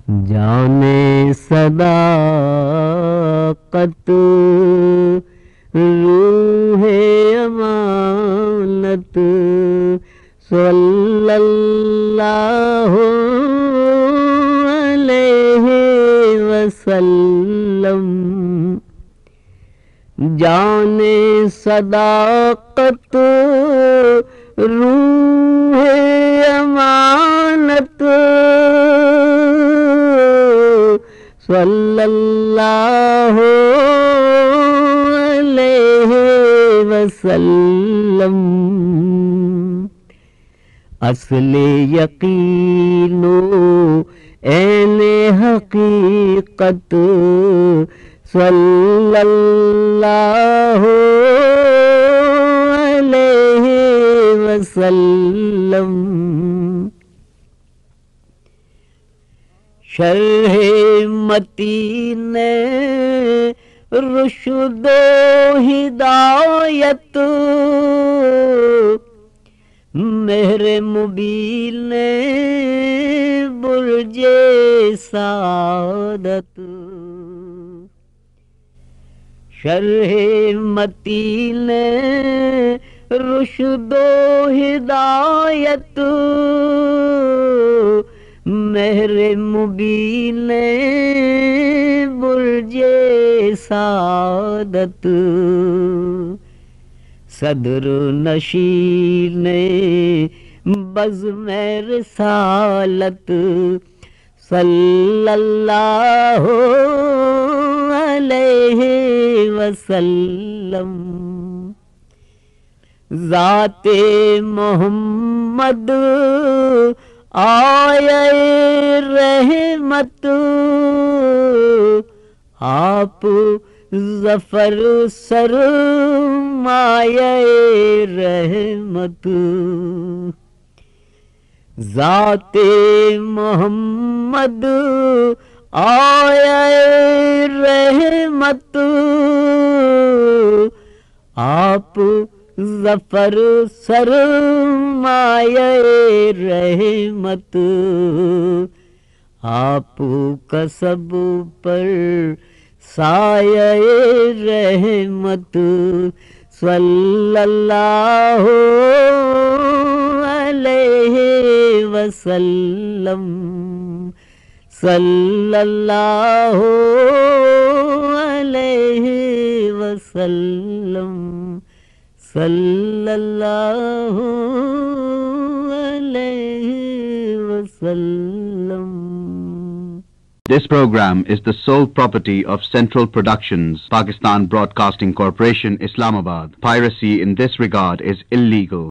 جانے صداقت روح امانت صلی اللہ علیہ وسلم جانے صداقت روح امانت صلی اللہ علیہ وسلم اصل یقین و عین حقیقت صلی اللہ علیہ وسلم شرح متین رشد و ہدایت مہر مبین برج سعادت شرح متین رشد و ہدایت مہر مبین برج سعادت صدر نشین بزم رسالت صلی اللہ علیہ وسلم ذات محمد آئے رحمت آپ ظفر سرمایہ رحمت ذات محمد آئے رحمت آپ ظفر سرمایہ رحمت آپ کا سب پر سایہ رحمت صلی اللہ علیہ وسلم صلی اللہ علیہ وسلم صلی اللہ علیہ وسلم. This program is the sole property of Central Productions, Pakistan Broadcasting Corporation, Islamabad. Piracy in this regard is illegal.